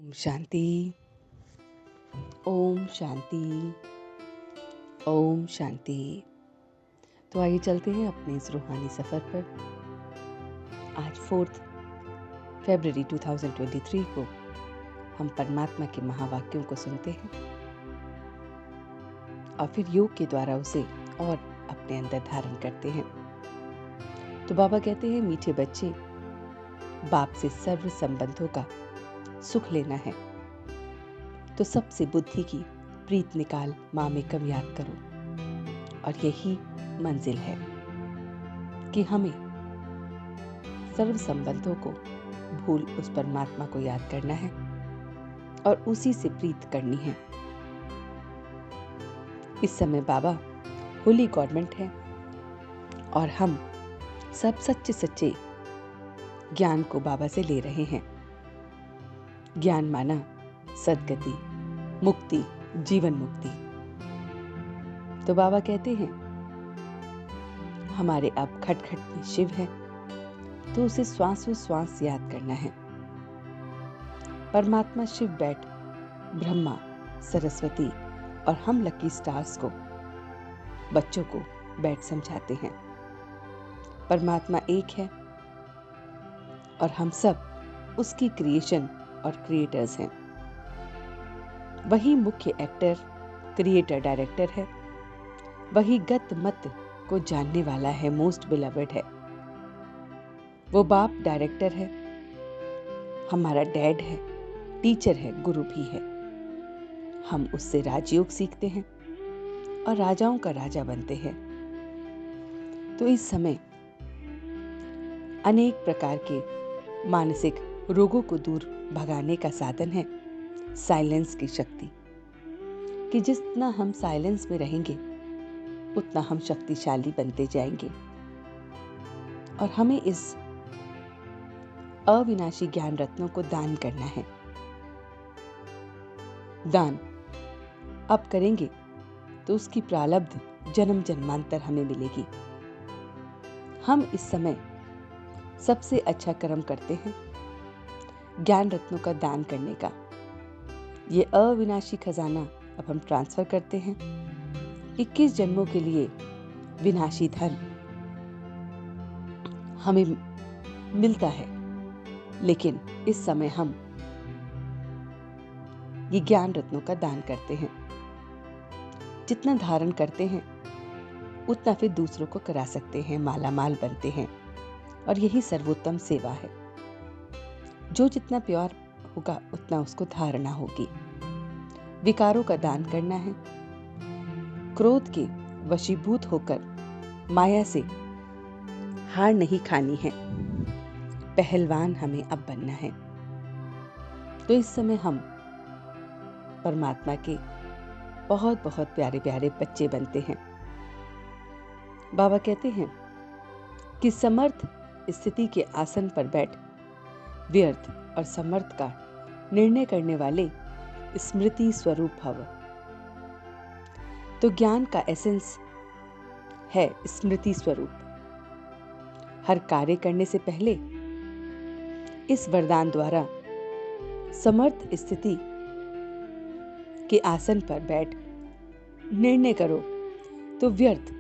ओम शांति। ओम शांति। ओम शांति। तो आइए चलते हैं अपने इस रूहानी सफ़र पर। आज 4 फरवरी 2023 को हम परमात्मा के महावाक्यों को सुनते हैं और फिर योग के द्वारा उसे और अपने अंदर धारण करते हैं। तो बाबा कहते हैं, मीठे बच्चे, बाप से सर्व संबंधों का सुख लेना है तो सबसे बुद्धि की प्रीत निकाल माँ में कम याद करो। और यही मंजिल है कि हमें सर्व संबंधों को भूल उस परमात्मा को याद करना है और उसी से प्रीत करनी है। इस समय बाबा होली गवर्नमेंट है और हम सब सच्चे सच्चे ज्ञान को बाबा से ले रहे हैं। ज्ञान माना सद्गति, मुक्ति, जीवन मुक्ति। तो बाबा कहते हैं, हमारे अब खटखट में शिव है तो उसे श्वासों श्वास याद करना है। परमात्मा शिव बैठ ब्रह्मा, सरस्वती और हम लकी स्टार्स को, बच्चों को बैठ समझाते हैं। परमात्मा एक है और हम सब उसकी क्रिएशन और क्रिएटर्स हैं। वही मुख्य एक्टर, क्रिएटर, डायरेक्टर है। वही गत मत को जानने वाला है, मोस्ट बिलवेड है। वो बाप डायरेक्टर है, हमारा डैड है, टीचर है, गुरु भी है। हम उससे राजयोग सीखते हैं और राजाओं का राजा बनते हैं। तो इस समय अनेक प्रकार के मानसिक रोगों को दूर भगाने का साधन है साइलेंस की शक्ति, कि जितना हम साइलेंस में रहेंगे उतना हम शक्तिशाली बनते जाएंगे। और हमें इस अविनाशी ज्ञान रत्नों को दान करना है। दान अब करेंगे तो उसकी प्रारब्ध जन्म जन्मांतर हमें मिलेगी। हम इस समय सबसे अच्छा कर्म करते हैं ज्ञान रत्नों का दान करने का। ये अविनाशी खजाना अब हम ट्रांसफर करते हैं। 21 जन्मों के लिए विनाशी धन हमें मिलता है, लेकिन इस समय हम ये ज्ञान रत्नों का दान करते हैं। जितना धारण करते हैं उतना फिर दूसरों को करा सकते हैं, माला माल बनते हैं। और यही सर्वोत्तम सेवा है। जो जितना प्यार होगा उतना उसको धारणा होगी। विकारों का दान करना है। क्रोध के वशीभूत होकर माया से हार नहीं खानी है। पहलवान हमें अब बनना है। तो इस समय हम परमात्मा के बहुत बहुत प्यारे प्यारे बच्चे बनते हैं। बाबा कहते हैं कि समर्थ स्थिति के आसन पर बैठ व्यर्थ और समर्थ का निर्णय करने वाले स्मृति स्वरूप भव। तो ज्ञान का एसेंस है स्मृति स्वरूप। हर कार्य करने से पहले इस वरदान द्वारा समर्थ स्थिति के आसन पर बैठ निर्णय करो तो व्यर्थ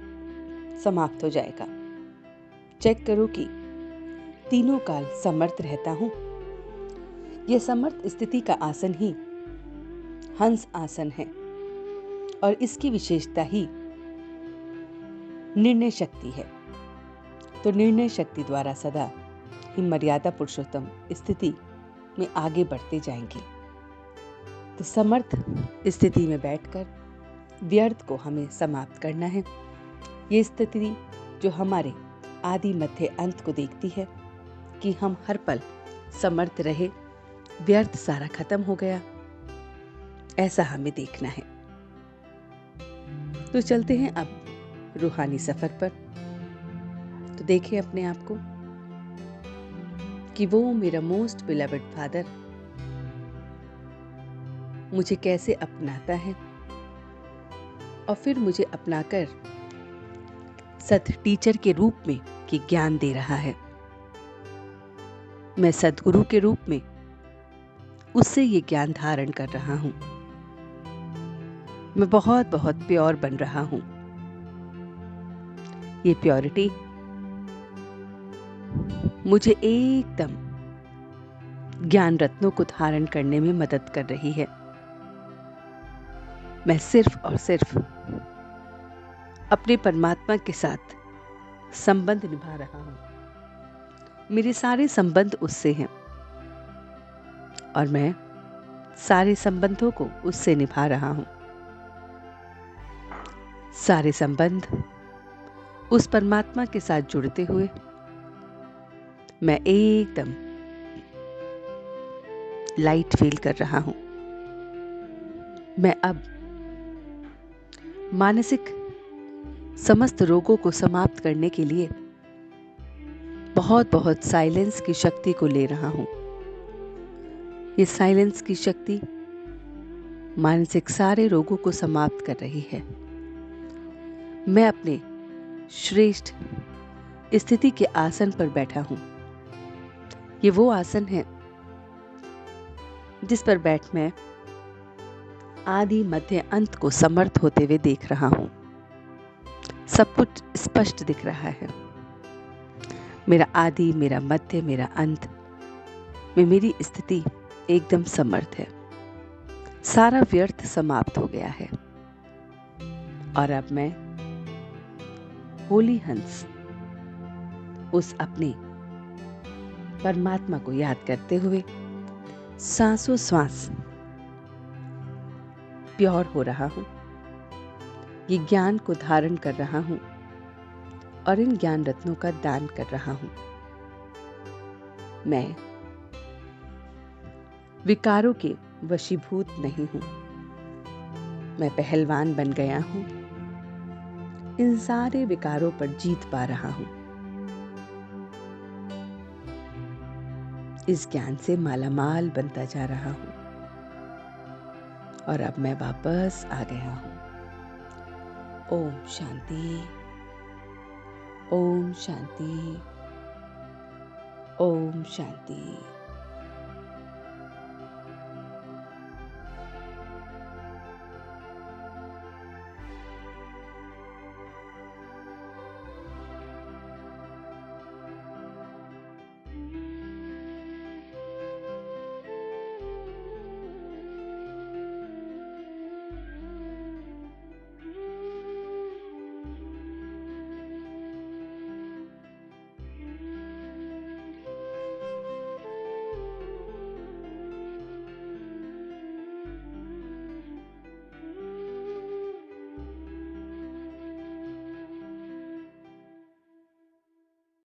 समाप्त हो जाएगा। चेक करो कि तीनों काल समर्थ रहता हूं। यह समर्थ स्थिति का आसन ही हंस आसन है और इसकी विशेषता ही निर्णय शक्ति है। तो निर्णय शक्ति द्वारा सदा ही मर्यादा पुरुषोत्तम स्थिति में आगे बढ़ते जाएंगे। तो समर्थ स्थिति में बैठकर व्यर्थ को हमें समाप्त करना है। ये स्थिति जो हमारे आदि मध्य अंत को देखती है कि हम हर पल समर्थ रहे, व्यर्थ सारा खत्म हो गया, ऐसा हमें देखना है। तो चलते हैं अब रूहानी सफर पर। तो देखें अपने आप को कि वो मेरा मोस्ट बिलवेड फादर मुझे कैसे अपनाता है और फिर मुझे अपनाकर सत टीचर के रूप में कि ज्ञान दे रहा है। मैं सद्गुरु के रूप में उससे ये ज्ञान धारण कर रहा हूं। मैं बहुत बहुत प्योर बन रहा हूं। ये प्योरिटी मुझे एकदम ज्ञान रत्नों को धारण करने में मदद कर रही है। मैं सिर्फ और सिर्फ अपने परमात्मा के साथ संबंध निभा रहा हूं। मेरे सारे संबंध उससे हैं और मैं सारे संबंधों को उससे निभा रहा हूं। सारे संबंध उस परमात्मा के साथ जुड़ते हुए मैं एकदम लाइट फील कर रहा हूं। मैं अब मानसिक समस्त रोगों को समाप्त करने के लिए बहुत बहुत साइलेंस की शक्ति को ले रहा हूं। ये साइलेंस की शक्ति मानसिक सारे रोगों को समाप्त कर रही है। मैं अपने श्रेष्ठ स्थिति के आसन पर बैठा हूं। ये वो आसन है जिस पर बैठ मैं आदि मध्य अंत को समर्थ होते हुए देख रहा हूं। सब कुछ स्पष्ट दिख रहा है। मेरा आदि, मेरा मध्य, मेरा अंत में मेरी स्थिति एकदम समर्थ है। सारा व्यर्थ समाप्त हो गया है और अब मैं होली हंस उस अपने परमात्मा को याद करते हुए सांसों सांस प्योर हो रहा हूं। ये ज्ञान को धारण कर रहा हूं और इन ज्ञान रत्नों का दान कर रहा हूं। मैं विकारों के वशीभूत नहीं हूं। मैं पहलवान बन गया हूं। इन सारे विकारों पर जीत पा रहा हूं। इस ज्ञान से मालामाल बनता जा रहा हूं और अब मैं वापस आ गया हूं। ओम शांति, ओम शांति, ओम शांति।